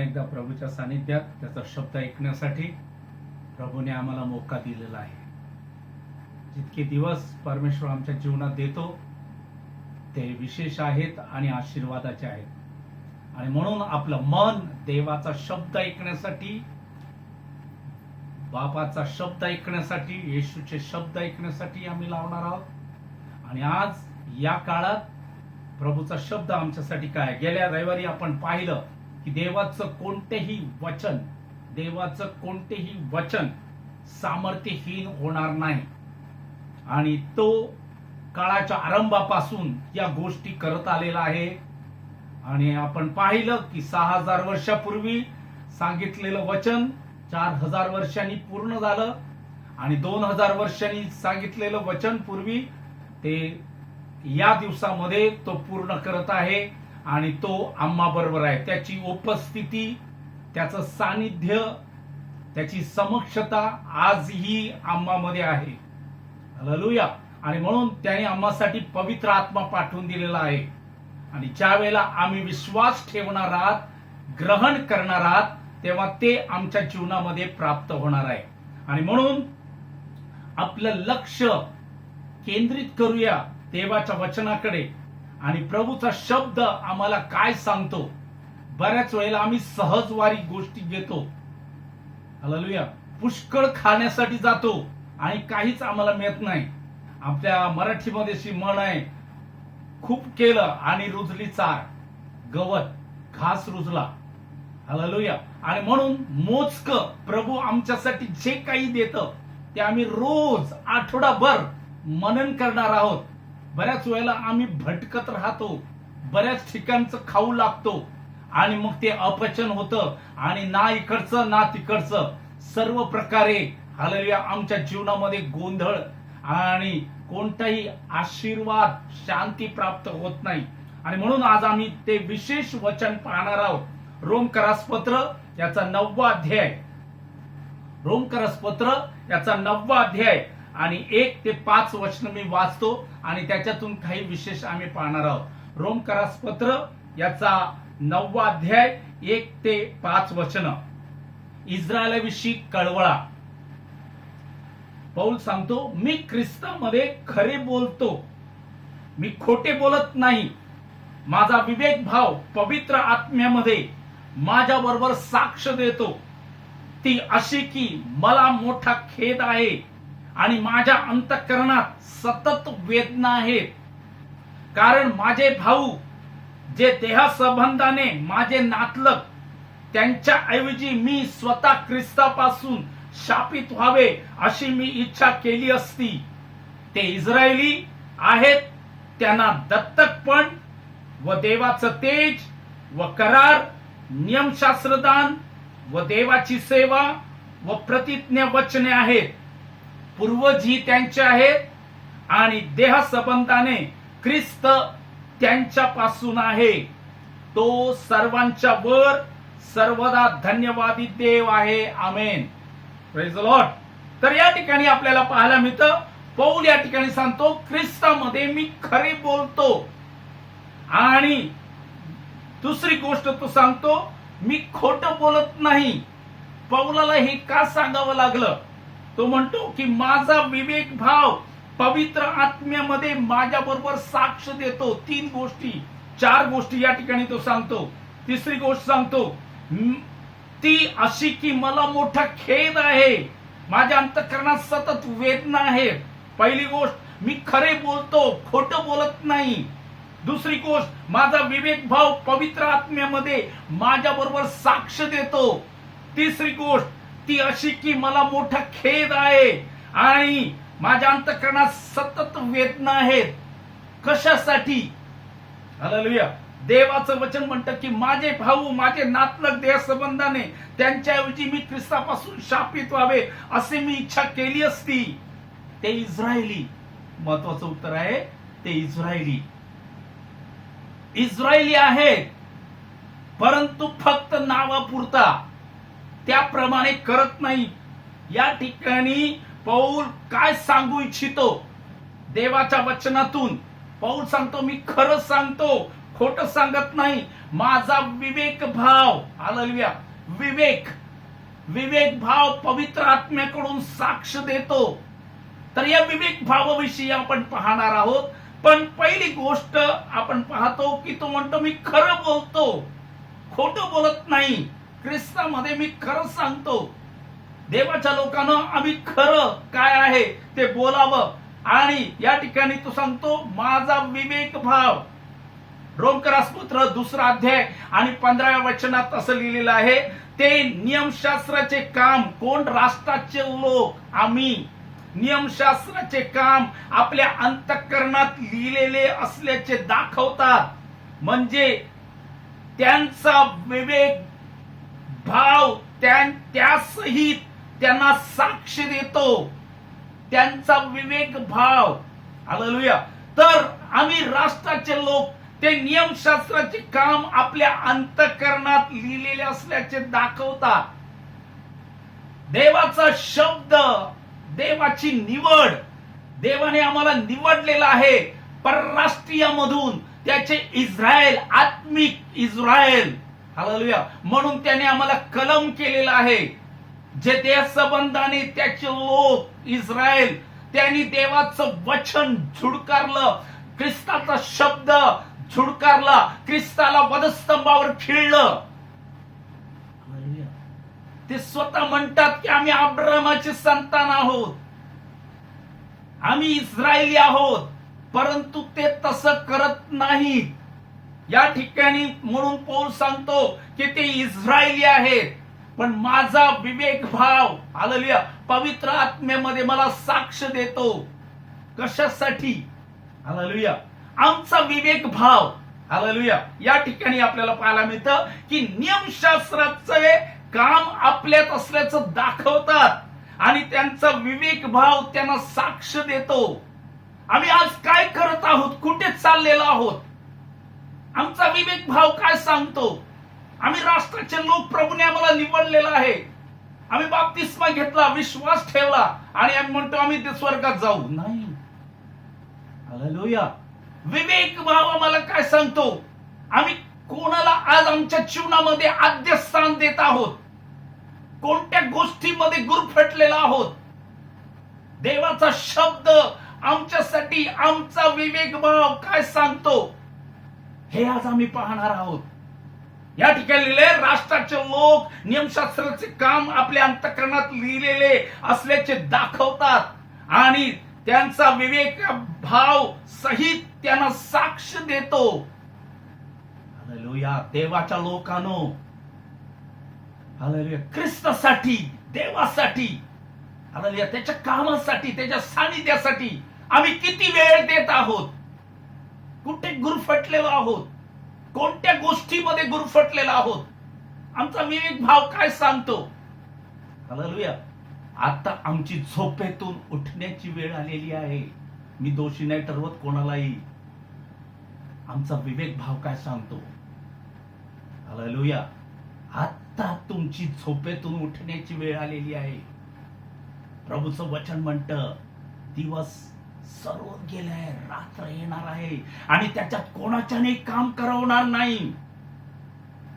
एकदा प्रभूच्या सानिध्यात त्याचा शब्द ऐकण्यासाठी प्रभूने आम्हाला मोका दिलेला आहे. जितके दिवस परमेश्वर आमच्या जीवनात देतो ते विशेष आहेत आणि आशीर्वादाचे आहेत. आणि म्हणून आपलं मन देवाचा शब्द ऐकण्यासाठी, बापाचा शब्द ऐकण्यासाठी, येशूचे शब्द ऐकण्यासाठी आम्ही लावणार आहोत. आणि आज या काळात प्रभूचा शब्द आमच्यासाठी काय, गेल्या रविवारी आपण पाहिलं की देवाचं कोणतेही वचन सामर्थ्यहीन होणार नाही. आणि तो काळाच्या आरंभापासून या गोष्टी करत आलेला आहे. आणि आपण पाहिलं की 6000 वर्षापूर्वी सांगितलेलं वचन 4000 वर्षांनी पूर्ण झालं. आणि 2000 वर्षांनी सांगितलेलं वचन पूर्वी ते या दिवसामध्ये तो पूर्ण करत आहे. आणि तो आम्हा बरोबर आहे. त्याची उपस्थिती, त्याचं सानिध्य, त्याची समक्षता आजही आम्हामध्ये आहे. हालेलुया. आणि म्हणून त्याने आम्हासाठी पवित्र आत्मा पाठवून दिलेला आहे. आणि ज्या वेळेला आम्ही विश्वास ठेवणार आहात, ग्रहण करणार आहात, तेव्हा ते आमच्या जीवनामध्ये प्राप्त होणार आहे. आणि म्हणून आपलं लक्ष केंद्रित करूया देवाच्या वचनाकडे. आणि प्रभूचा शब्द आम्हाला काय सांगतो. बऱ्याच वेळेला आम्ही सहजवारी गोष्टी घेतो. हालेलुया. पुष्कळ खाण्यासाठी जातो आणि काहीच आम्हाला मिळत नाही. आपल्या मराठीमध्ये अशी म्हण आहे, खूप केलं आणि रुजली चार, गवत घास रुजला. हालेलुया. आणि म्हणून मोजकं प्रभू आमच्यासाठी जे काही देतं ते आम्ही रोज आठवडाभर मनन करणार आहोत. बऱ्याच वेळेला आम्ही भटकत राहतो, बऱ्याच ठिकाणचं खाऊ लागतो आणि मग ते अपचन होतं आणि ना इकडचं ना तिकडचं सर्व प्रकारे हालेलुया आमच्या जीवनामध्ये गोंधळ आणि कोणताही आशीर्वाद, शांती प्राप्त होत नाही. आणि म्हणून आज आम्ही ते विशेष वचन पाहणार आहोत. रोमकरासपत्र याचा 9वा अध्याय, रोमकरासपत्र याचा 9वा अध्याय आणि 1 ते 5 वचन मी वाचतो आणि त्याच्यातून काही विशेष आम्ही पाहणार आहोत. रोमकरासपत्र याचा 9वा अध्याय 1 ते 5 वचन. इस्रायलाविषयी कळवळा. पौल सांगतो, मी ख्रिस्तामध्ये खरे बोलतो, मी खोटे बोलत नाही. माझा विवेक भाव पवित्र आत्म्यामध्ये माझ्या बरोबर साक्ष देतो. ती अशी की मला मोठा खेद आहे आणि माझ्या अंतःकरणात सतत वेदना आहेत. कारण माझे भाऊ जे देहसंबंधाने माझे नातलग, त्यांच्या ऐवजी मी स्वतः ख्रिस्तापासून शापित व्हावे अशी मी इच्छा केली असती. ते इस्रायली आहेत, त्यांना दत्तकपण व देवाचं तेज व करार, नियमशास्त्रदान व देवाची सेवा व प्रतिज्ञा वचने आहेत. पूर्वजी त्यांचे आहेत आणि देहसंबंधाने ख्रिस्त त्यांच्यापासून आहे. तो सर्वांच्या वर सर्वदा धन्यवादी देव आहे. आमेन. Praise the Lord. तर या ठिकाणी आपल्याला पाहायला मिळतं, पौल या ठिकाणी सांगतो, ख्रिस्तामध्ये मी खरे बोलतो. आणि दुसरी गोष्ट तो सांगतो, मी खोटं बोलत नाही. पौलाला हे का सांगावं लागलं? तो म्हणतो की माझा विवेक भाव पवित्र आत्म्यामध्ये माझ्या बरोबर साक्ष देतो. 3 गोष्टी 4 गोष्टी या ठिकाणी तो सांगतो. तिसरी गोष्ट सांगतो, ती अशी की मला मोठा खेद आहे, माझ्या अंतःकरणात सतत वेदना आहे. पहिली गोष्ट, मी खरे बोलतो, खोटं बोलत नाही. दुसरी गोष्ट, माझा विवेक भाव पवित्र आत्म्यामध्ये माझ्या बरोबर साक्ष देतो. तिसरी गोष्ट, ती अशी की मला मोठा खेद आहे आणि माझ्या अंतःकरणात सतत वेदना आहेत. कशासाठी? हालेलुया. देवाचं वचन म्हणतं की माझे भाऊ, माझे नातलग देहसंबंधाने, त्यांच्याऐवजी मी ख्रिस्तापासून शापित व्हावे असे मी इच्छा केली असती. ते इस्रायली. महत्वाचं उत्तर आहे, ते इस्रायली आहेत, परंतु फक्त नावापुरता, त्याप्रमाणे करत नाही. या ठिकाणी पौल काय सांगू इच्छितो? देवाच्या वचनातून पौल सांगतो, मी खरं सांगतो, खोटं सांगत नाही. माझा विवेक भाव, हालेलुया, विवेक भाव पवित्र आत्म्याकडून साक्ष देतो. तर या विवेक भावाविषयी आपण पाहणार आहोत. पण पहिली गोष्ट आपण पाहतो की तो म्हणतो मी खरं बोलतो, खोटं बोलत नाही. ख्रिस्तामध्ये मी खरं सांगतो. देवाच्या लोकांना आम्ही खरं काय आहे ते बोलावं. आणि या ठिकाणी तो सांगतो माझा विवेक भाव. रोमकरासपत्र 2 अध्याय आणि 15व्या वचनात असं लिहिलेलं आहे, ते नियमशास्त्राचे काम कोण? राष्ट्राचे लोक. आम्ही नियमशास्त्राचे काम आपल्या अंतःकरणात लिहिलेले असल्याचे दाखवतात. म्हणजे त्यांचा विवेक भाव त्यासहित त्यांना साक्ष देतो. त्यांचा विवेक भाव, हालेलुया. तर आम्ही राष्ट्राचे लोक ते नियमशास्त्राचे काम आपल्या अंतःकरणात लिहिलेले असल्याचे दाखवतात. देवाचा शब्द, देवाची निवड, देवाने आम्हाला निवडलेला आहे परराष्ट्रीयामधून, त्याचे इस्रायल, आत्मिक इस्रायल, हालेलुया. म्हणून त्याने आम्हाला कलम केलेला आहे. जे देहसंबंधाने त्याचे लोक इस्रायल, त्यांनी देवाचं वचन झुडकारलं, ख्रिस्ताचा शब्द झुडकारला, ख्रिस्ताला वधस्तंभावर खिळलं. ते स्वतः म्हणतात की आम्ही अब्राहमाचे संतान आहोत, आम्ही इस्रायली आहोत. परंतु ते तसं करत नाहीत. या ठिकाणी म्हणून पौल सांगतो की ते इस्रायली आहेत. पण माझा विवेक भाव, हालेलुया, पवित्र आत्म्यामध्ये मला साक्ष देतो. कशासाठी? हालेलुया, आमचा विवेक भाव, हालेलुया. या ठिकाणी आपल्याला पाहायला मिळतं की नियमशास्त्राचे काम आपल्यात असल्याचं दाखवतात आणि त्यांचा विवेक भाव त्यांना साक्ष देतो. आम्ही आज काय करत आहोत, कुठे चाललेलो आहोत, आमचा विवेक भाव काय सांगतो? आम्ही राष्ट्राचे लोक, प्रभूने आम्हाला निवडलेलं आहे. आम्ही बाप्तिस्मा घेतला, विश्वास ठेवला आणि आम्ही म्हणतो आम्ही ते स्वर्गात जाऊ. नाही, हालेलुया. विवेक भाव आम्हाला काय सांगतो? आम्ही कोणाला आज आमच्या जीवनामध्ये आद्य स्थान देत आहोत, कोणत्या गोष्टीमध्ये गुरफटलेला आहोत. देवाचा शब्द आमच्यासाठी आमचा विवेक भाव काय सांगतो हे आज आम्ही पाहणार आहोत. या ठिकाणी लिहिले राष्ट्राचे लोक नियमशास्त्राचे काम आपल्या अंतःकरणात लिहिलेले असल्याचे दाखवतात आणि त्यांचा विवेक भाव सहित त्यांना साक्ष देतो. हालेलुया. देवाच्या लोकांनो, हालेलुया, ख्रिस्तासाठी, देवासाठी, हालेलुया, त्याच्या कामासाठी, त्याच्या सानिध्यासाठी आम्ही किती वेळ देत आहोत? कुठे गुरफटलेलो आहोत? कोणत्या गोष्टीमध्ये गुरफटलेलो आहोत? आमचा विवेक भाव काय सांगतो? हालेलुया. आता आमची झोपेतून उठण्याची वेळ आलेली आहे. मी दोषी नाही ठरवत कोणालाही. आमचा विवेक भाव काय सांगतो? हालेलुया. आता तुमची झोपेतून उठण्याची वेळ आलेली आहे. प्रभूचं वचन म्हणतं दिवस सर्व गेलाय, रात्र येणार आहे आणि त्याच्यात कोणाच्याने काम करवणार नाही.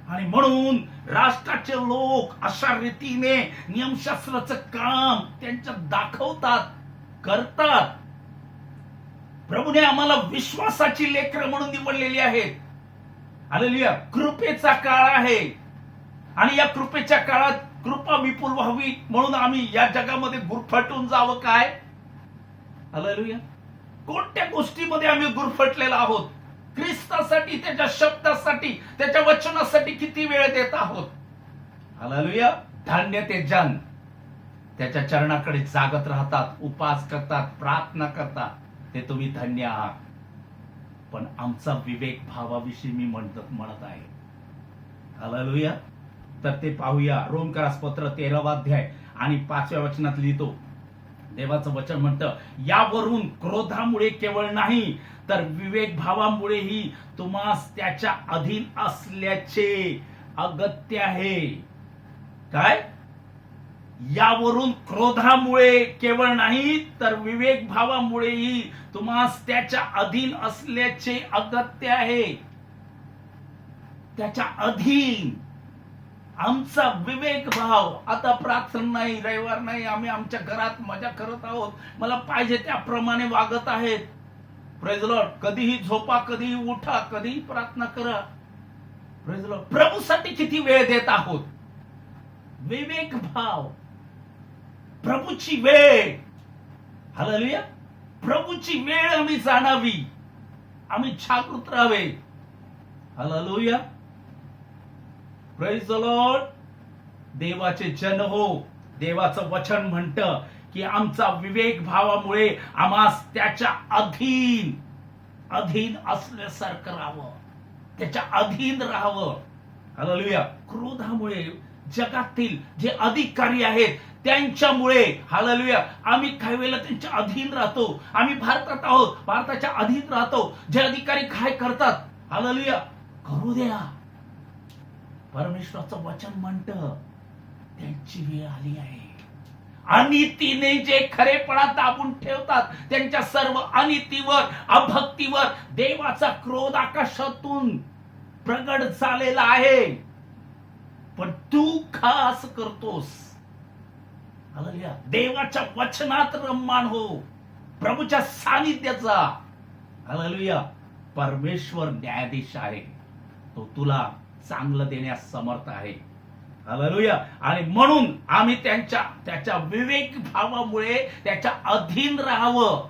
आणि म्हणून राष्ट्राचे लोक अशा रीतीने नियमशास्त्राचं काम त्यांच्यात दाखवतात, करतात. प्रभूने आम्हाला विश्वासाची लेकरं म्हणून निवडलेली आहेत. हालेलुया. कृपेचा काळ आहे आणि या कृपेच्या काळात कृपा विपुल व्हावी म्हणून आम्ही या जगामध्ये गुरफटून जावं काय? हालेलुया. कोणत्या गोष्टीमध्ये आम्ही गुरफटलेलो आहोत? ख्रिस्तासाठी, त्याच्या शब्दासाठी, त्याच्या वचनासाठी किती वेळ देत आहोत? हालेलुया. धन्य ते जन त्याच्या चरणाकडे जागत राहतात, उपवास करतात, प्रार्थना करतात. ते तुम्ही धन्य आहात. पण आमचा विवेक भावाविषयी मी म्हणत आहे. हालेलुया. तर ते पाहूया. रोमकरासपत्र 13वा अध्याय आणि 5व्या वचनात लिहितो. देवाचं वचन म्हणतं यावरून क्रोधामुळे केवळ नाही तर विवेक भावामुळेही तुम्हास त्याच्या अधीन असल्याचे अगत्य आहे. काय? यावरून क्रोधामुळे केवळ नाही तर विवेक भावामुळेही तुम्हास त्याच्या अधीन असल्याचे अगत्य आहे. त्याच्या अधीन आमचा विवेक भाव. आता प्रार्थना नाही, रविवार नाही, आम्ही आमच्या घरात मजा करत आहोत, मला पाहिजे त्याप्रमाणे वागत आहेत. Praise Lord. कधीही झोपा, कधीही उठा, कधीही प्रार्थना करा. Praise Lord. प्रभूसाठी किती वेळ देत आहोत? विवेक भाव, प्रभूची वेळ. हालेलुया. प्रभूची वेळ आम्ही जाणावी, आम्ही जागृत राहावे. हालेलुया. Praise the Lord. देवाचे जन हो. देवाचं वचन म्हणतं की आमचा विवेक भावामुळे आम्हास त्याच्या अधीन असल्यासारखं राहावं, त्याच्या अधीन राहावं. हालेलुया. क्रोधामुळे जगातील जे अधिकारी आहेत त्यांच्यामुळे, हालेलुया, आम्ही काही वेळेला त्यांच्या अधीन राहतो. आम्ही भारतात आहोत, भारताच्या अधीन राहतो. जे अधिकारी काय करतात, हालेलुया, करू द्या. परमेश्वराचं वचन म्हणतं त्यांची वेळ आली आहे. अनितीने जे खरेपणा दाबून ठेवतात त्यांच्या सर्व अनितीवर, अभक्तीवर देवाचा क्रोध आकाशातून प्रगट झालेला आहे. पण तू खास करतोस. हालेलुया. देवाच्या वचनात रममाण हो, प्रभूच्या सानिध्याचा. हालेलुया. परमेश्वर न्यायाधीश आहे, तो तुला चांगलं देण्यास समर्थ आहे. हालेलुया. आणि म्हणून आम्ही त्याच्या विवेक भावामुळे त्याच्या अधीन राहावं.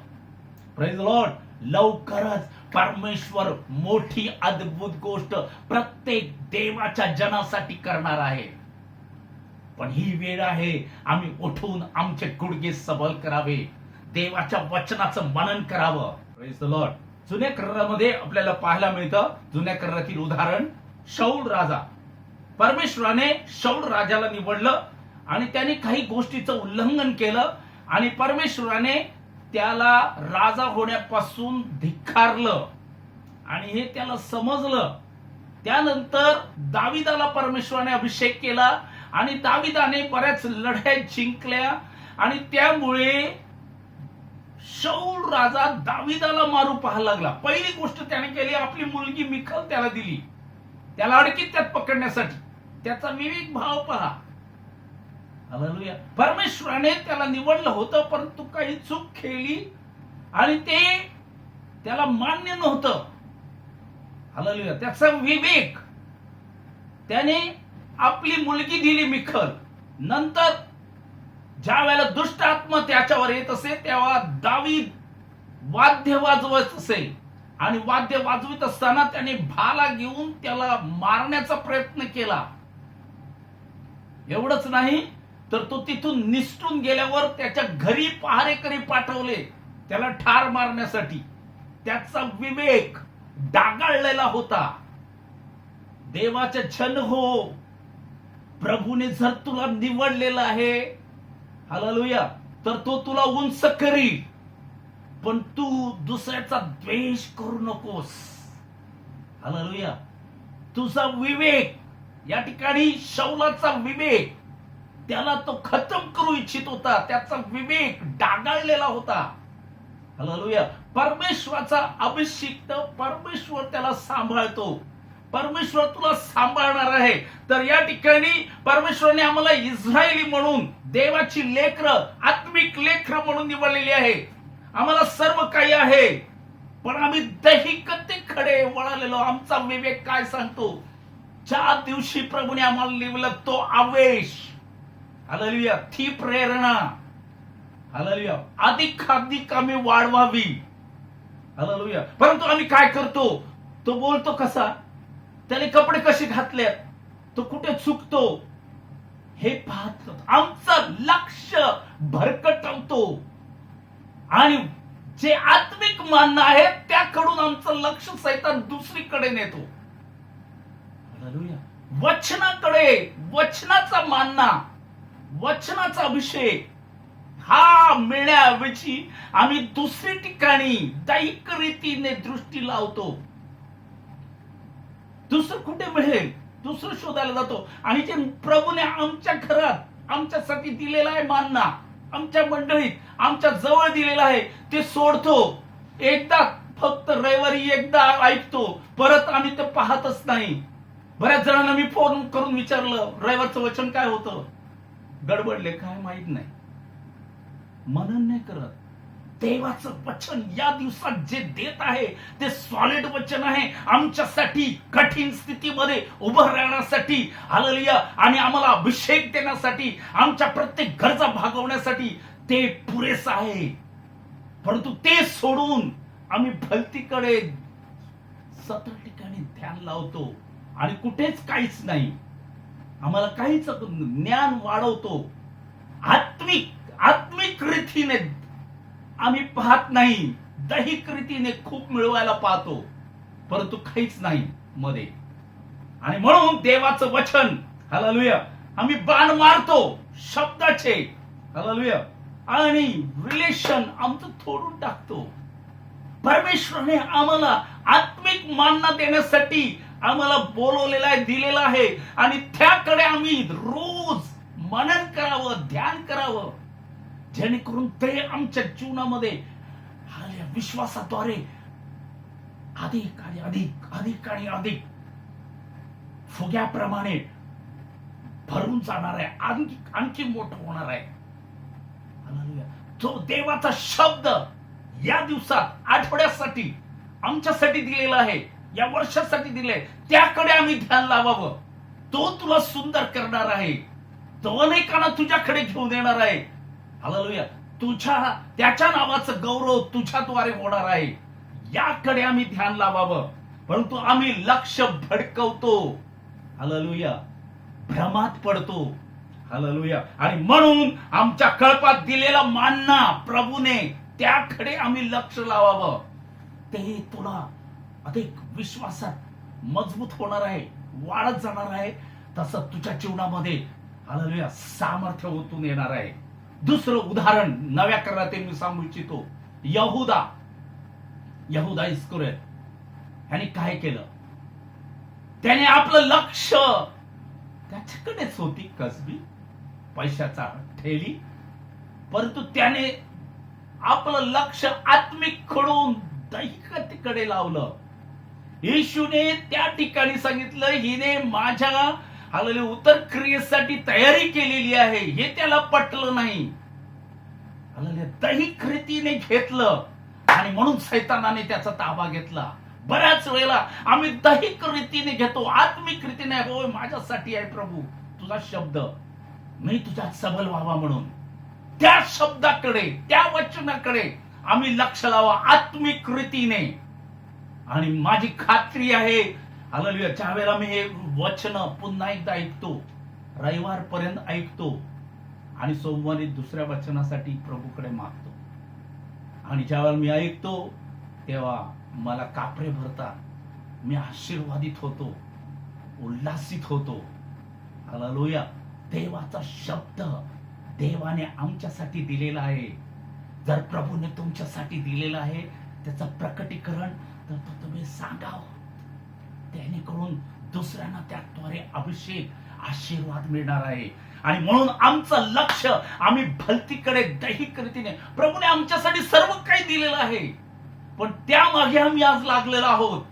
Praise the Lord. लवकरच परमेश्वर मोठी अद्भुत गोष्ट प्रत्येक देवाच्या जनासाठी करणार आहे. पण ही वेळ आहे आम्ही उठून आमचे गुडघे सबल करावे, देवाच्या वचनाचं मनन करावं. Praise the Lord. जुन्या करारामध्ये आपल्याला पाहायला मिळतं, जुन्या करारातील उदाहरण, शाऊल राजा. परमेश्वराने शाऊल राजाला निवडलं आणि त्याने काही गोष्टीचं उल्लंघन केलं आणि परमेश्वराने त्याला राजा होण्यापासून धिक्कारलं आणि हे त्याला समजलं. त्यानंतर दाविदाला परमेश्वराने अभिषेक केला आणि दाविदाने बऱ्याच लढाई जिंकल्या आणि त्यामुळे शाऊल राजा दाविदाला मारू पाहायला लागला. पहिली गोष्ट त्याने केली, आपली मुलगी मिखल त्याला दिली, त्याला अडकीत त्यात पकडण्यासाठी. त्याचा विवेक भाव पहा. हालेलुया. परमेश्वराने त्याला निवडलं होतं, परंतु काही चूक केली आणि ते त्याला मान्य नव्हतं. हालेलुया. त्याचा विवेक, त्याने आपली मुलगी दिली मिखल. नंतर ज्या वेळेला दुष्ट आत्मा त्याच्यावर येत असे तेव्हा दावीद वाद्य वाजवत असे आणि वाद्य वाजवित असताना त्याने भाला घेऊन त्याला मारण्याचा प्रयत्न केला. एवढंच नाही तर तो तिथून निसटून गेल्यावर त्याच्या घरी पहारेकरी पाठवले त्याला ठार मारण्यासाठी. त्याचा विवेक डागाळलेला होता. देवाचे जन हो, प्रभूने जर तुला निवडलेलं आहे, हालेलुया, तर तो तुला उंच करील. पण तू दुसऱ्याचा द्वेष करू नकोस. हालेलुया. तुझा विवेक, या ठिकाणी शाऊलाचा विवेक, त्याला तो खतम करू इच्छित होता. त्याचा विवेक डागाळलेला होता. हालेलुया. परमेश्वराचा अभिषिक्त, परमेश्वर त्याला सांभाळतो. परमेश्वर तुला सांभाळणार आहे. तर या ठिकाणी परमेश्वराने आम्हाला इस्रायली म्हणून, देवाची लेकरं, आत्मिक लेकरं म्हणून निवडलेली आहे. आम्हाला सर्व काही आहे, पण आम्ही दैहिकतेकडे वळालेलो. आमचा विवेक काय सांगतो? ज्या दिवशी प्रभूने आम्हाला निवडलं तो आवेश, हालेलुया, ती प्रेरणा, हालेलुया, अधिक आम्ही वाढवावी. हालेलुया. परंतु आम्ही काय करतो? तो बोलतो कसा, त्याने कपडे कसे घातलेत, तो कुठे चुकतो हे पाहतो. आमचं लक्ष भरकटवतो आणि जे आत्मिक मानणं आहे त्याकडून आमचं लक्ष सैतान दुसरीकडे नेतो. हालेलुया. वचनाकडे, वचनाचा मानना, वचनाचा अभिषेक हा मिळण्याऐवजी आम्ही दुसरी ठिकाणी दैहिक रीतीने दृष्टी लावतो. दुसरं कुठे मिळेल दुसरं शोधायला जातो. आणि जे प्रभूने आमच्या घरात आमच्यासाठी दिलेला आहे मानना, आमच्या मंडळीत आमच्या जवळ दिलेला आहे, ते सोडतो. एकदा फक्त रविवारी एकदा ऐकतो, परत आम्ही ते पाहतच नाही. बऱ्याच जणांना मी फोन करून विचारलं रविवारचं वचन काय होतं, गडबडले, काय माहित नाही, मनन नाही करत. देवाचं वचन या दिवसात जे देत आहे ते सॉलिड वचन आहे आमच्यासाठी, कठीण स्थितीमध्ये उभं राहण्यासाठी, हालेलुया, आणि आम्हाला अभिषेक देण्यासाठी, आमच्या प्रत्येक गरजा भागवण्यासाठी ते पुरेसं आहे. परंतु ते सोडून आम्ही भलतीकडे 17 ठिकाणी ध्यान लावतो आणि कुठेच काहीच नाही. आम्हाला काहीच ज्ञान वाढवतो, आत्मिक रीतीने आम्ही पाहत नाही, दैहिक रीतीने खूप मिळवायला पाहतो, परंतु काहीच नाही मध्ये. आणि म्हणून देवाचं वचन, हालेलुया, आम्ही बाण मारतो शब्दाचे, हालेलुया, आणि रिलेशन आमचं तोडून टाकतो. परमेश्वराने आम्हाला आत्मिक मानना देण्यासाठी आम्हाला बोलवलेला आहे, दिलेला आहे, आणि त्याकडे आम्ही रोज मनन करावं, ध्यान करावं, जेणेकरून ते आमच्या जीवनामध्ये विश्वासाद्वारे अधिक आणि अधिक, अधिक आणि अधिक फुग्याप्रमाणे भरून जाणार आहे, आणखी मोठं होणार आहे. तो देवाचा शब्द या दिवसात, आठवड्यासाठी आमच्यासाठी दिलेला आहे, या वर्षासाठी दिले, त्याकडे आम्ही ध्यान लावावं. तो तुला सुंदर करणार आहे, तो अनेकांना तुझ्याकडे घेऊन येणार आहे. हालेलुया, त्याच्या नावाचं गौरव तुझ्याद्वारे होणार आहे. याकडे आम्ही ध्यान लावावं. परंतु आम्ही लक्ष भडकवतो, हालेलुया, भ्रमात पडतो, हालेलुया, आणि म्हणून आमच्या कळपात दिलेला मानना प्रभूने, त्याकडे आम्ही लक्ष लावावं. ते तुला अधिक विश्वासात मजबूत होणार आहे, वाढत जाणार आहे. तसं तुझ्या जीवनामध्ये, हालेलुया, सामर्थ्य ओतून येणार आहे. दुसरं उदाहरण नव्या करारात मी सांगू इच्छितो. यहूदा इस्करियोत ह्याने काय केलं? त्याने आपलं लक्ष त्याच्याकडेच होती, कसबी पैशाचा ठेली, परंतु त्याने आपलं लक्ष आत्मिक कडून दैहिकतेकडे लावलं. येशूने त्या ठिकाणी सांगितलं, हिने माझ्या उत्तर क्रियेसाठी तयारी केलेली आहे. हे त्याला पटलं नाही, दैहिक रीतीने घेतलं, आणि म्हणून सैतानाने त्याचा ताबा घेतला. बऱ्याच वेळेला आम्ही दैहिक रीतीने घेतो, आत्मिक रीतीने, होय माझ्यासाठी आहे प्रभू तुझा शब्द, मी तुझा सबल व्हावा म्हणून त्या शब्दाकडे, त्या वचनाकडे आम्ही लक्ष लावा आत्मिक रीतीने. आणि माझी खात्री आहे, हालेलुया, ज्या वेळेला मी हे वचन पुन्हा एकदा ऐकतो, रविवारपर्यंत ऐकतो, आणि सोमवारी दुसऱ्या वचनासाठी प्रभूकडे मागतो, आणि ज्यावेळेला मी ऐकतो तेव्हा मला कापरे भरतात, मी आशीर्वादित होतो, उल्हासित होतो. हालेलुया, देवाचा शब्द देवाने आमच्यासाठी दिलेला आहे. जर प्रभूने तुमच्यासाठी दिलेला आहे त्याचं प्रकटीकरण, तर तो तुम्ही सांगावं, त्यानेकडून दुसऱ्यांना त्याद्वारे अभिषेक, आशीर्वाद मिळणार आहे. आणि म्हणून आमचं लक्ष आम्ही भलतीकडे, दैहिक रीतीने, प्रभूने आमच्यासाठी सर्व काही दिलेलं आहे, पण त्यामागे आम्ही आज लागलेलो आहोत,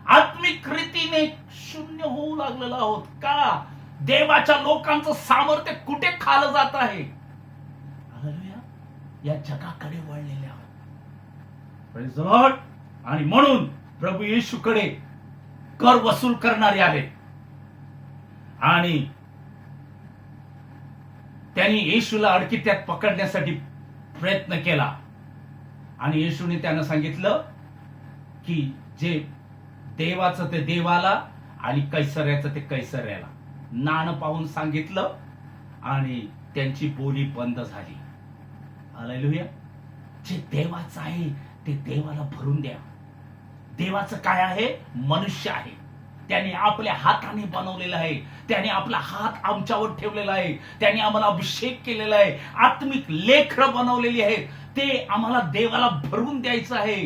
आत्मिक रीतीने शून्य होऊ लागलेलो आहोत. का? देवाच्या लोकांचं सामर्थ्य कुठे खालं जात आहे? हालेलुया, या जगाकडे वळलेले आहोत. Praise the Lord. आणि म्हणून प्रभू येशूकडे कर वसूल करणारे आहे, आणि त्यांनी येशूला अडकित्यात पकडण्यासाठी प्रयत्न केला, आणि येशूने त्यांना सांगितलं की जे देवाचं ते देवाला आणि कैसर्याचं ते कैसर्याला. नाणं पाहून सांगितलं, आणि त्यांची बोली बंद झाली. हालेलुया. जे देवाचं आहे ते देवाला भरून द्या. देवाचं काय आहे? मनुष्य आहे. त्याने आपल्या हाताने बनवलेला आहे, त्याने आपला हात आमच्यावर ठेवलेला आहे, त्याने आम्हाला अभिषेक केलेला आहे, आत्मिक लेकरं बनवलेली आहेत, ते आम्हाला देवाला भरून द्यायचं आहे.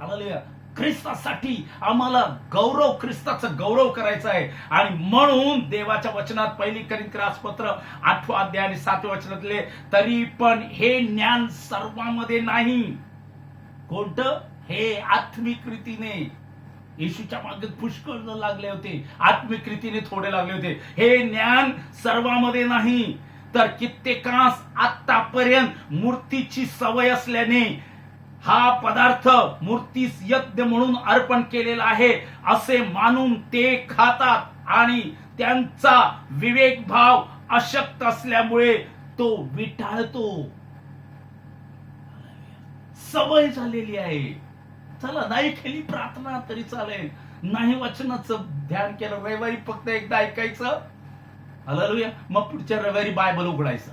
हालेलुया. ख्रिस्तासाठी आम्हाला गौरव, ख्रिस्ताचा गौरव करायचा आहे. आणि म्हणून देवाच्या वचनात 1 कोरिन्थीय पत्र 8 अध्याय आणि 7 वचनातले, तरी पण हे ज्ञान सर्वांमध्ये नाही. कोणतं? हे आत्मिक रीतीने, येशूच्या मागे पुष्कळ जण लागले होते, आत्मिक रीतीने थोडे लागले होते. हे ज्ञान सर्वांमध्ये नाही, तर कित्येकास आतापर्यंत मूर्तीची सवय असल्याने हा पदार्थ मूर्तीस यज्ञ म्हणून अर्पण केलेला आहे असे मानून ते खातात आणि त्यांचा विवेक भाव अशक्त असल्यामुळे तो विटाळतो. सवय झालेली आहे. चला, नाही केली प्रार्थना तरी चालेल, नाही वचनाचं ध्यान केलं, रविवारी फक्त एकदा ऐकायचं, हालेलुया, मग पुढच्या रविवारी बायबल उघडायचं.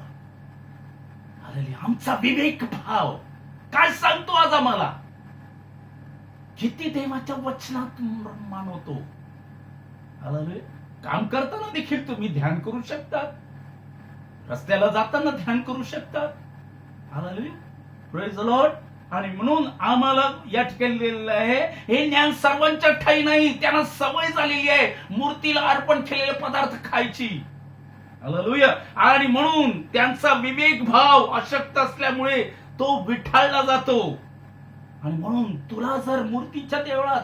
हालेलुया. आमचा विवेक भाव काय सांगतो आज आम्हाला? किती देवाच्या वचनात मानवतो. हालेलुया. काम करताना देखील तुम्ही ध्यान करू शकतात, रस्त्याला जाताना ध्यान करू शकतात. हालेलुया. Praise the Lord. आणि म्हणून आम्हाला या ठिकाणी लिहिलेलं आहे, हे ज्ञान सर्वांच्या ठाई नाही, त्यांना सवय झालेली आहे मूर्तीला अर्पण केलेले पदार्थ खायची. हालेलुया. आणि म्हणून त्यांचा विवेक भाव अशक्त असल्यामुळे तो विठाळला जातो. आणि म्हणून तुला जर मूर्तीच्या देवळात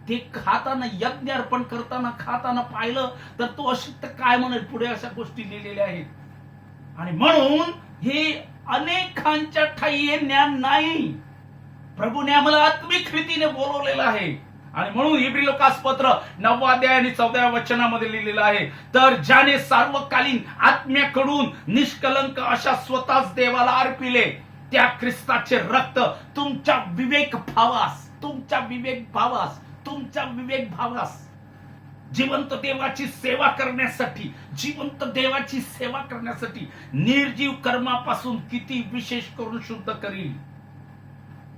ते खाताना, यज्ञ अर्पण करताना, खाताना पाहिलं तर तो अशक्त काय म्हणेल? पुढे अशा गोष्टी लिहिलेल्या आहेत. आणि म्हणून हे अनेकांच्या ठाई हे ज्ञान नाही. प्रभूने आम्हाला आत्मिक रीतीने बोलवलेलं आहे. आणि म्हणून इब्री लोकास पत्र 9 अध्याय आणि 14 वचनामध्ये लिहिलेलं आहे, तर ज्याने सार्वकालीन आत्म्याकडून निष्कलंक अशा स्वतःच देवाला अर्पिले, त्या ख्रिस्ताचे रक्त तुमच्या विवेक भावास जिवंत देवाची सेवा करण्यासाठी निर्जीव कर्मापासून किती विशेष करून शुद्ध करील.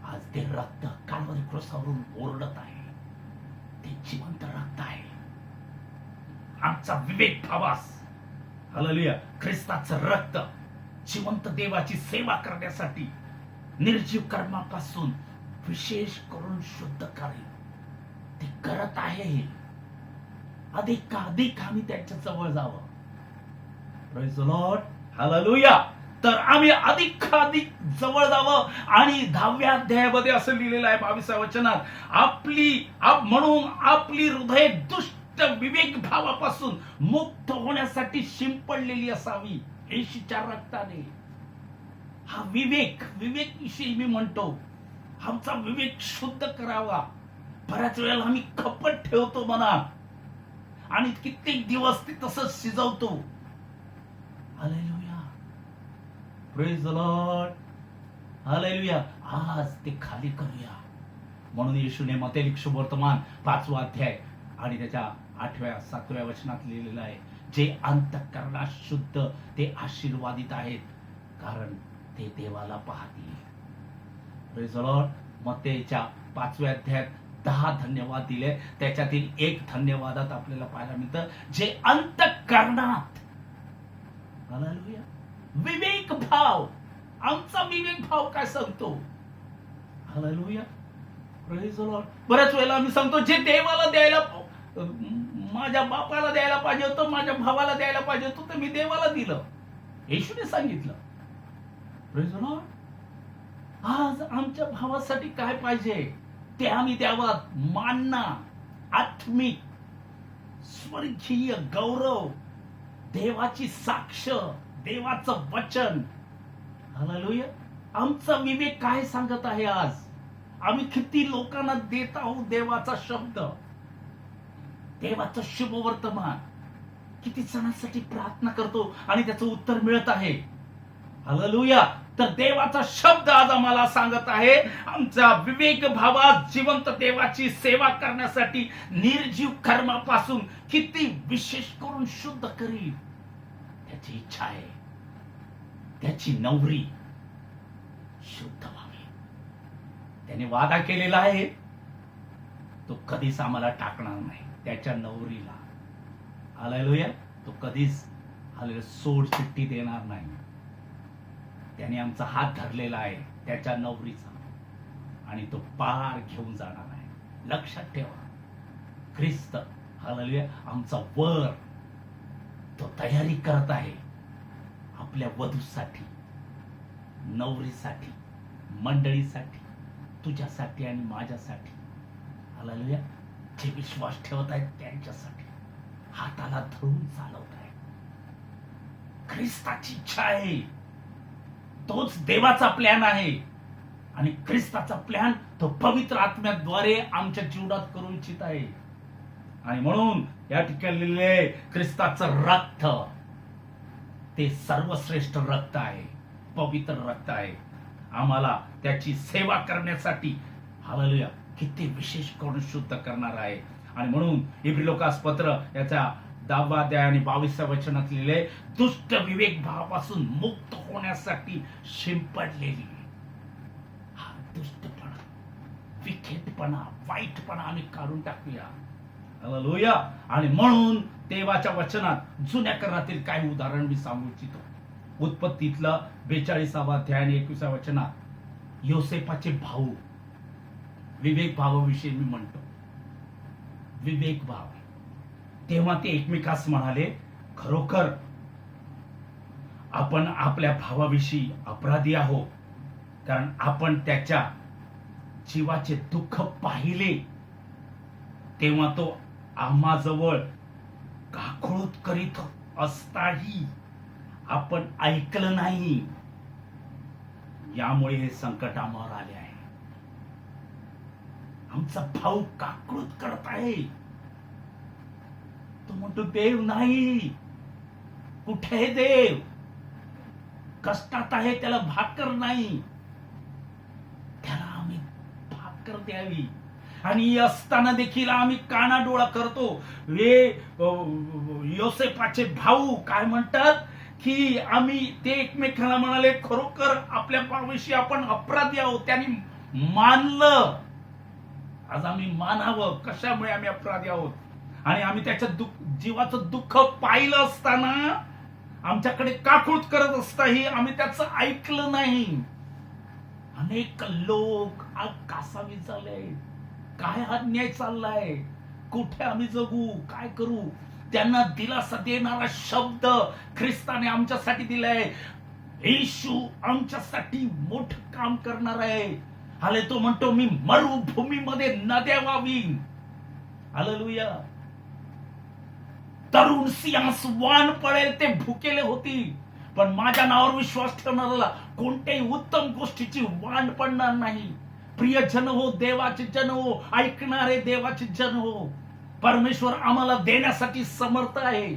आज ते रक्त काल्वरी क्रूसावरून ओरडत आहे, ते जिवंत रक्त आहे. आमचा विवेक भावास, हालेलुया, ख्रिस्ताचं रक्त जिवंत देवाची सेवा करण्यासाठी निर्जीव कर्मापासून विशेष करून शुद्ध करेल. ते करत आहे. अधिक आम्ही त्याच्या जवळ जावं. Praise the Lord. हालेलुया. तर आम्ही अधिक जवळ जावं. आणि 10व्या अध्यायामध्ये असं लिहिलेलं आहे 22व्या वचनात, म्हणून आपली हृदय दुष्ट विवेक भावापासून मुक्त होण्यासाठी शिंपडलेली असावी येशूच्या रक्ताने. हा विवेक विषयी मी म्हणतो, आमचा विवेक शुद्ध करावा. बऱ्याच वेळेला आम्ही कपट ठेवतो मनात आणि कित्येक दिवस ते तसंच शिजवतो. Hallelujah. Praise the Lord. Hallelujah. आज ते खाली करूया. म्हणून येशूने मत्तेली शुभवर्तमान 5वा अध्याय आणि त्याच्या 8व्या 7व्या वचनात लिहिलेलं आहे, जे अंतःकरणात शुद्ध ते आशीर्वादित आहेत, कारण ते देवाला पाहतील. Praise the Lord. मत्तेच्या 5व्या अध्यायात 10 धन्यवाद दिले, त्याच्यातील एक धन्यवादात आपल्याला पाहायला मिळतं, जे अंतःकरणात. हालेलुया. विवेक भाव. आमचा विवेक भाव काय सांगतो? हालेलुया. Praise the Lord. बऱ्याच वेळेला आम्ही सांगतो, जे देवाला द्यायला, माझ्या बापाला द्यायला पाहिजे होतं, माझ्या भावाला द्यायला पाहिजे होतं, तर मी देवाला दिलं. येशूने सांगितलं. Praise the Lord. आज आमच्या भावासाठी काय पाहिजे ते आम्ही द्यावं. मानना, आत्मिक, स्वर्गीय गौरव, देवाची साक्ष, देवाचं वचन. हालेलुया. आमचा विवेक काय सांगत आहे आज? आम्ही किती लोकांना देत आहोत देवाचा शब्द, देवाचं शुभ वर्तमान? किती जणांसाठी प्रार्थना करतो आणि त्याचं उत्तर मिळत आहे? हालेलुया. तर देवाचा शब्द आज आम्हाला सांगत आहे, आमचा विवेक भावात जिवंत देवाची सेवा करण्यासाठी निर्जीव कर्मापासून किती विशेष करून शुद्ध करील. त्याची इच्छा आहे त्याची नवरी शुद्ध व्हावी. त्याने वादा केलेला आहे, तो कधीच आम्हाला टाकणार नाही त्याच्या नवरीला. हालेलुया. तो कधीच सोड चिठ्ठी देणार नाही. त्याने आमचा हात धरलेला आहे त्याच्या नवरीचा, आणि तो पार घेऊन जाणार आहे. लक्षात ठेवा, ख्रिस्त, हालेलुया, आमचा वर, तो तयारी करत आहे आपल्या वधूसाठी, नवरीसाठी, मंडळीसाठी, तुझ्यासाठी आणि माझ्यासाठी. हालेलुया. जे विश्वास ठेवत आहेत त्यांच्यासाठी हाताला धरून चालवत आहे. ख्रिस्ताची इच्छा आहे, तोच देवाचा प्लॅन आहे आणि ख्रिस्ताचा प्लॅन तो पवित्र आत्म्याद्वारे आमच्या जीवनात करू इच्छित आहे. आणि म्हणून या ठिकाणी लिहिलेले ख्रिस्ताचं रक्त ते सर्वश्रेष्ठ रक्त आहे, पवित्र रक्त आहे. आम्हाला त्याची सेवा करण्यासाठी हालेलुया किती विशेष करून शुद्ध करणार आहे. आणि म्हणून इब्रिलोकास पत्र याच्या 10 अध्याय आणि 22 वचनात लिहिले, दुष्ट विवेक भावापासून मुक्त होण्यासाठी शिंपडलेली हा दुष्टपणा, विखेटपणा, वाईटपणा आम्ही काढून टाकूया. हालेलुया. आणि म्हणून देवाच्या वचनात जुन्या करारातील काही उदाहरण मी सांगू इच्छितो. उत्पत्तीतलं 42 अध्याय आणि 21 वचनात योसेफाचे भाऊ, विवेक भावाविषयी मी म्हणतो, विवेक भाव. तेव्हा ते एकमेकास म्हणाले, खरोखर आपण आपल्या भावाविषयी अपराधी आहोत, कारण आपण त्याच्या जीवाचे दुःख पाहिले तेव्हा तो आम्हाजवळ गाखोळत करीत असताही आपण ऐकलं नाही. यामुळे हे संकट आम्हावर आले आहे. आमचा भाऊ काकृत करत आहे. तो म्हणतो देव नाही. कुठे आहे देव? कष्टात आहे, त्याला भाकर नाही. त्याला आम्ही भाकर द्यावी. आणि असताना देखील आम्ही कानाडोळा करतो. योसेफाचे भाऊ काय म्हणतात की आम्ही, ते एकमेकांना म्हणाले, खरोखर आपल्या भावाविषयी आपण अपराधी आहोत. त्यांनी मानलं. आज आम्ही मानावं, कशामुळे आम्ही अपराधी आहोत. आणि आम्ही त्याच्या जीवाचं दुःख पाहिलं असताना, आमच्याकडे काकुळत करत असताही आम्ही त्याचं ऐकलं नाही. अनेक लोक आज कासावी झाले. काय हा न्याय चाललाय? कुठे आम्ही जगू? काय करू? त्यांना दिलासा देणारा शब्द ख्रिस्ताने आमच्यासाठी दिलाय. येशू आमच्यासाठी मोठं काम करणार आहे. हाले तो म्हणतो, मी मरुभूमीमध्ये नद्या वावीन. हालेलुया. तरुण सिंहास वान पडेल. ते भुकेले होतील, पण माझ्या नावावर विश्वास ठेवणाऱ्याला कोणत्याही उत्तम गोष्टीची वाण पडणार नाही. प्रिय जन हो, देवाचे जन हो, ऐकणारे देवाचे जन हो, परमेश्वर आम्हाला देण्यासाठी समर्थ आहे.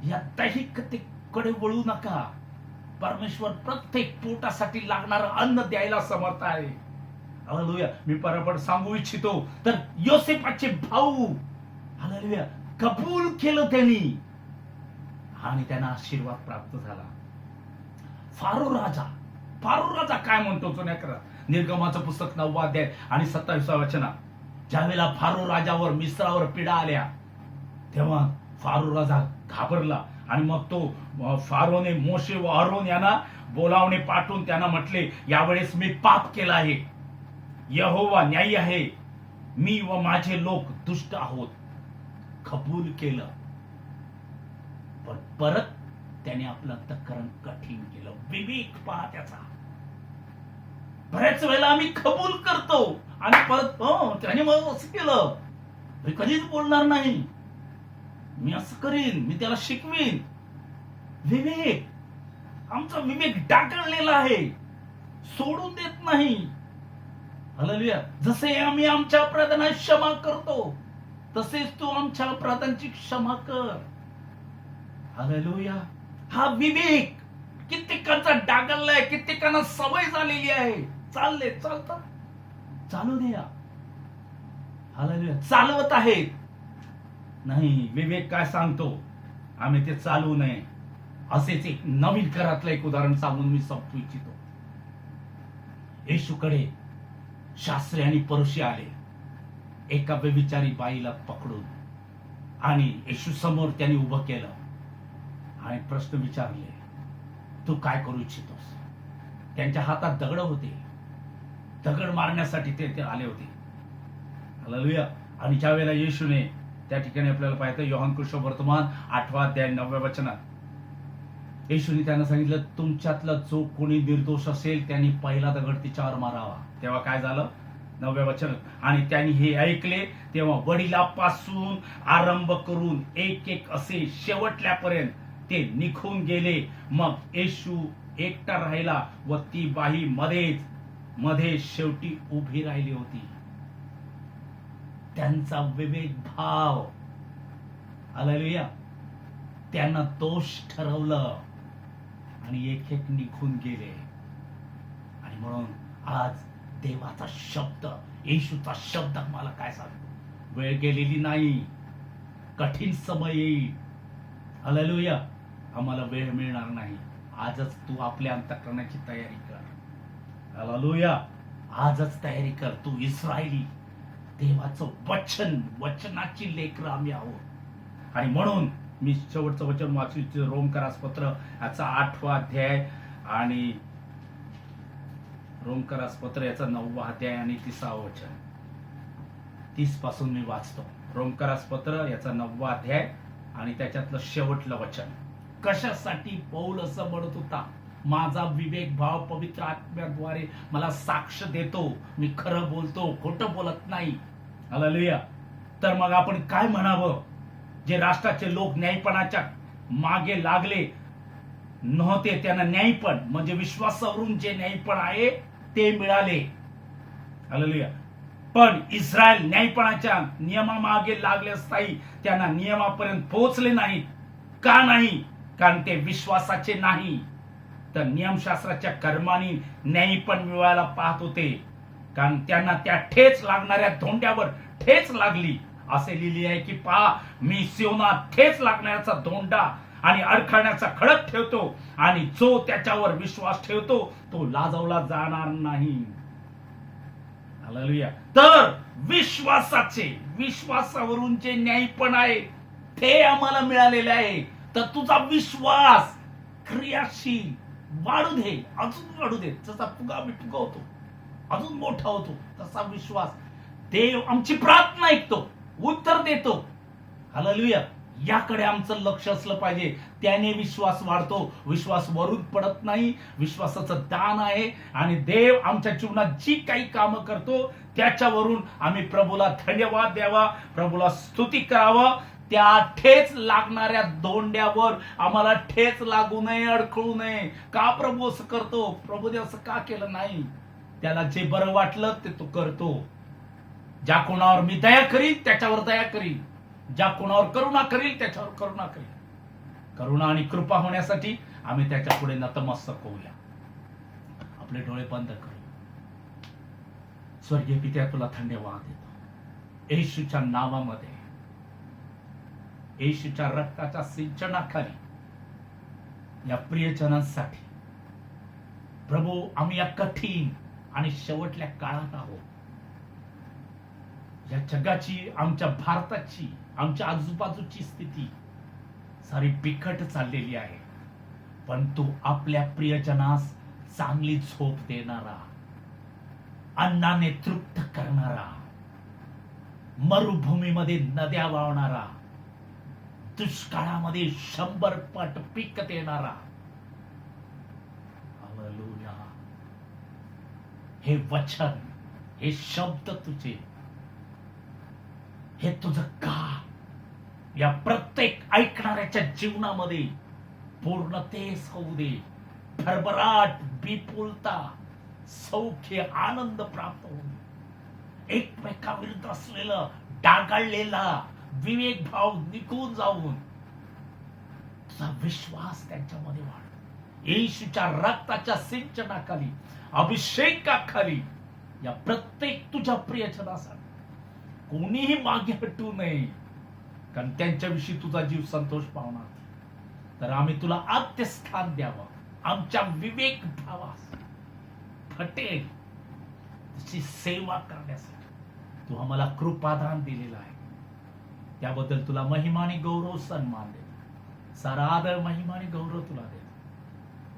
या दैहिकतेकडे वळू नका. परमेश्वर प्रत्येक पोटासाठी लागणारं अन्न द्यायला समर्थ आहे. हालेलुया. मी परपट सांगू इच्छितो तर योसेफाचे भाऊ हालेलुया कबूल केलं त्यांनी आणि त्यांना आशीर्वाद प्राप्त झाला. फारो राजा काय म्हणतो जुन्या करारात? निर्गमाचं पुस्तक 9 अध्याय आणि 27 वचनात, ज्यावेळेला फारो राजावर, मिस्रावर पीडा आल्या तेव्हा फारो राजा घाबरला. आणि मग तो फारोने मोशे व अरोन यांना बोलावणे पाठवून त्यांना म्हटले, यावेळेस मी पाप केला आहे. यहोवा न्यायी आहे. मी व माझे लोक दुष्ट आहोत. कबूल केलं, पण परत त्याने आपलं अंतःकरण कठीण केलं. विवेक पहा त्याचा. बऱ्याच वेळेला आम्ही कबूल करतो आणि परत त्याने मग असं केलं, मी कधीच बोलणार नाही, मी असं करीन, मी त्याला शिकवीन. विवेक, आमचा विवेक डागळलेला आहे, सोडून देत नाही. हालेलुया. जसे आम्ही आमच्या अपराधांना क्षमा करतो तसेच तू आमच्या अपराधांची क्षमा कर. हालेलुया. हा विवेक कित्येकांचा डागळलाय, कित्येकांना सवय झालेली आहे. चालतात, चालू द्या. हालेलुया. चालवत आहेत. नाही, विवेक काय सांगतो? आम्ही ते चालवू नये. असेच एक नवीन करातलं एक उदाहरण सांगून मी संपू इच्छितो. येशूकडे शास्त्री आणि परुषी आले एका व्यभिचारी बाईला पकडून, आणि येशू समोर त्यांनी उभं केलं आणि प्रश्न विचारले, तू काय करू इच्छितोस? त्यांच्या हातात दगड होते. दगड मारण्यासाठी ते आले होते. हालेलुया. आणि ज्या वेळेला येशूने त्या ठिकाणी आपल्याला पाहतं योहान कृष्णवर्तमान 8 अध्याय 9 वचनात येशूने त्यांना सांगितलं, तुमच्यातला जो कोणी निर्दोष असेल त्यांनी पहिला दगड तिच्यावर मारावा. तेव्हा काय झालं? 9व्या वचन. आणि त्यांनी हे ऐकले तेव्हा वडिलापासून आरंभ करून एक एक असे शेवटल्यापर्यंत ते निघून गेले. मग येशू एकटा राहिला व ती बाई मध्ये शेवटी उभी राहिली होती. त्यांचा विवेक भाव, हालेलुया, त्यांना दोष ठरवलं आणि एक एक निघून गेले. आणि म्हणून आज देवाचा शब्द, येशूचा शब्द मला काय सांगतो, वेळ गेलेली नाही, कठीण समय येईल. हालेलुया, आम्हाला वेळ मिळणार नाही. आजच तू आपल्या अंतःकरणाची तयारी कर. हालेलुया, आजच तयारी कर. तू इस्रायली देवाचं वचनाची लेकरं आम्ही आहोत. आणि म्हणून मी शेवटचं वचन वाचू इच्छितो. रोमकरास पत्र याचा 8वा अध्याय आणि रोमकरास पत्र याचा 9वा अध्याय आणि 30वा वचन. 30 पासून मी वाचतो. रोमकरास पत्र याचा 9वा अध्याय आणि त्याच्यातलं शेवटलं वचन. कशासाठी पौल असं म्हणत होता, माझा विवेक भाव पवित्र आत्म्याद्वारे मला साक्ष देतो, मी खरं बोलतो, खोटं बोलत नाही. हालेलुया. तर मग आपण काय म्हणावं? जे राष्ट्राचे लोक न्यायपणाच्या मागे लागले नव्हते त्यांना न्यायपण म्हणजे विश्वासावरून जे न्यायपण आहे ते मिळाले. हालेलुया. पण इस्रायल न्यायपणाच्या नियमामागे लागले असताही त्यांना नियमापर्यंत पोहोचले नाहीत. का नाही? कारण ते विश्वासाचे नाही तर नियमशास्त्राच्या कर्माने न्यायपण मिळवायला पाहत होते. कारण त्यांना त्या ठेच लागणाऱ्या धोंड्यावर ठेच लागली. असे लिहिले आहे की पहा, मी सियोनात ठेच लागण्याचा धोंडा आणि अडखळण्याचा खडक ठेवतो आणि जो त्याच्यावर विश्वास ठेवतो तो लाजवला जाणार नाही. हालेलुया. तर विश्वासावरून जे न्यायपण आहे ते आम्हाला मिळालेले आहे. तर तुझा विश्वास क्रियाशील वाढू दे, अजून वाढू दे. जसा फुगा मी फुगवतो अजून मोठा होतो तसा विश्वास. देव आमची प्रार्थना ऐकतो, उत्तर देतो. हालेलुया. याकडे आमचं लक्ष असलं पाहिजे. त्याने विश्वास वाढतो. विश्वास वरून पडत नाही, विश्वासाचं दान आहे. आणि देव आमच्या जीवनात जी काही कामं करतो त्याच्यावरून आम्ही प्रभूला धन्यवाद द्यावा, प्रभूला स्तुती करावं. त्या ठेच लागणाऱ्या दोंड्यावर आम्हाला ठेच लागू नये, अडखळू नये. का प्रभू असं करतो? प्रभूने असं का केलं नाही? त्याला जे बरं वाटलं ते तो करतो. ज्या कोणावर मी दया करीन त्याच्यावर दया करीन, ज्या कोणावर करुणा करील त्याच्यावर करुणा करील. करुणा आणि कृपा होण्यासाठी आम्ही त्याच्या पुढे नतमस्तक होऊया. आपले डोळे बंद करू. स्वर्गीय पित्या, तुला धन्यवाद देतो येशूच्या नावामध्ये, येशूच्या रक्ताच्या सिंचनाखाली या प्रियजनांसाठी. प्रभू, आम्ही या कठीण आणि शेवटल्या काळात आहोत. या जगाची, आमच्या भारताची, आमच्या आजूबाजूची स्थिती सारी बिकट चाललेली आहे. पण तू आपल्या प्रियजनास चांगली झोप देणारा, अन्नाने तृप्त करणारा, मरुभूमीमध्ये नद्या वाहणारा, दुष्काळामध्ये 100 पट पीक देणारा. हालेलुया. हे वचन, हे शब्द तुझे, हे तुझं का या प्रत्येक ऐकणाऱ्याच्या जीवनामध्ये पूर्णतेस होऊ दे. भरभराट, विपुलता, सौख्य, आनंद प्राप्त होऊ दे. एकमेकाविरुद्ध असलेलं डागाळलेला विवेक भाव निघून जाऊन तुझा विश्वास त्यांच्यामध्ये वाढ. येशूच्या रक्ताच्या सिंचनाखाली, अभिषेकाखाली या प्रत्येक तुझ्या प्रियजनासाठी कोणीही मागे हटू नये. कारण त्यांच्याविषयी तुझा जीव संतोष पावणार. तर आम्ही तुला आद्य स्थान द्यावं. आमच्या विवेक भावास फटेल तुझी सेवा करण्यासाठी तू आम्हाला कृपादान दिलेला आहे. त्याबद्दल तुला महिमा आणि गौरव, सन्मान देतो. सारा आदर, महिमा आणि गौरव तुला देतो.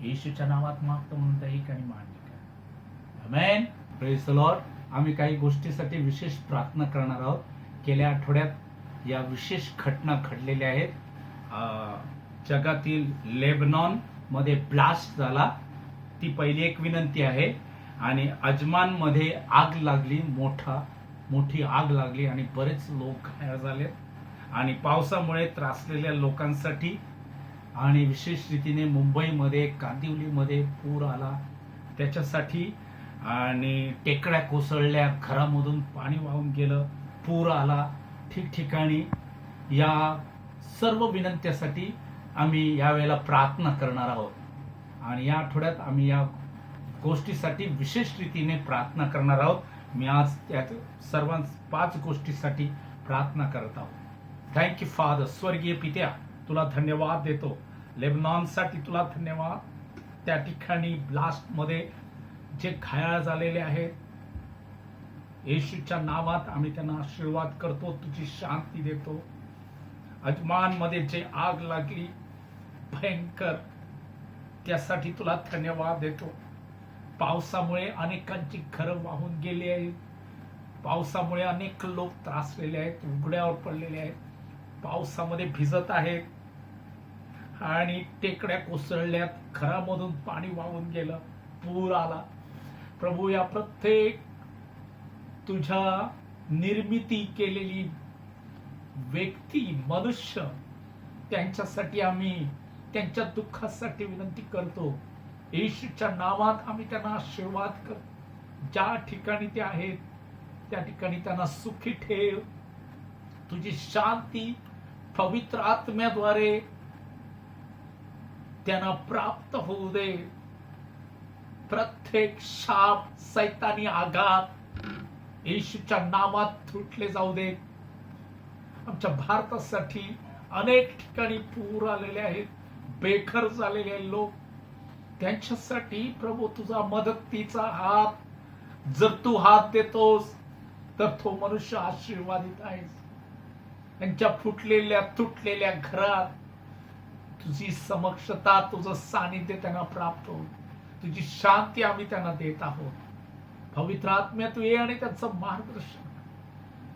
येशूच्या नावात मागतो म्हणून ऐक आणि मान्य कर. आमेन. Praise the Lord. आम्ही काही गोष्टीसाठी विशेष प्रार्थना करणार आहोत. गेल्या आठवड्यात या विशेष घटना घडलेल्या आहेत. जगातील लेबनॉन मध्ये ब्लास्ट झाला. ती पहिली एक विनंती आहे. आणि अजमानमध्ये आग लागली, मोठी आग लागली आणि बरेच लोक घायल झाले. आणि पावसामुळे त्रासलेल्या लोकांसाठी आणि विशेष रीतीने मुंबईमध्ये कांदिवलीमध्ये पूर आला त्याच्यासाठी, आणि टेकड्या कोसळल्या, घरामधून पाणी वाहून गेलं, पूर आला ठिकठिकाणी. या सर्व विनंत्यासाठी आम्ही यावेळेला प्रार्थना करणार आहोत. आणि या आठवड्यात आम्ही या गोष्टीसाठी विशेष रीतीने प्रार्थना करणार आहोत. मी आज त्या सर्व 5 गोष्टीसाठी प्रार्थना करत आहोत. Thank you father. स्वर्गीय पित्या, तुला धन्यवाद देतो. लेबनॉनसाठी तुला धन्यवाद. त्या ठिकाणी ब्लास्ट मध्ये जे घायल झालेले आहेत, येशूच्या नावात आम्ही त्यांना आशीर्वाद करतो, तुझी शांती देतो. अजमान मध्ये जे आग लागली भयंकर, त्यासाठी तुला धन्यवाद देतो. पावसामुळे अनेकांची घरं वाहून गेली आहेत. पावसामुळे अनेक लोक त्रासलेले आहेत, उघड्यावर पडलेले आहेत, पावसामध्ये भिजत आहेत आणि टेकड्या कोसळल्यात, घरामधून पाणी वाहून गेलं, पूर आला. प्रभू, या प्रत्येक तुझ्या निर्मिती केलेली व्यक्ती, मनुष्य, त्यांच्यासाठी आम्ही त्यांच्या दुःखासाठी विनंती करतो. येशूच्या नावात आम्ही त्यांना आशीर्वाद करतो. ज्या ठिकाणी ते आहेत त्या ठिकाणी त्यांना सुखी ठेव. तुझी शांती पवित्र आत्म्याद्वारे त्यांना प्राप्त होऊ दे. प्रत्येक शाप, सैतानी आघात येशूच्या नावात तुटले जाऊ दे. आमच्या भारतासाठी अनेक ठिकाणी पूर आलेले आहेत, बेघर झालेले लोक, त्यांच्यासाठी प्रभू तुझा मदतीचा हात, जर तू हात देतोस तर तो मनुष्य आशीर्वादित आहेस. त्यांच्या फुटलेल्या तुटलेल्या घरात तुझी समक्षता, तुझं सानिध्य त्यांना प्राप्त हो. तुझी शांती आम्ही त्यांना देत आहोत. पवित्र आत्म्या तू ये आणि त्यांचं मार्गदर्शन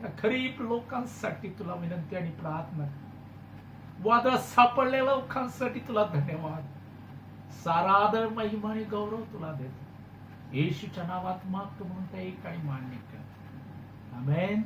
कर. गरीब लोकांसाठी तुला विनंती आणि प्रार्थना. वादळ सापडलेल्या लोकांसाठी तुला धन्यवाद. सारा आदर, महिमा आणि गौरव तुला देतो. येशूच्या नावात मागतो म्हणून ते काही मान्य कर. आमेन.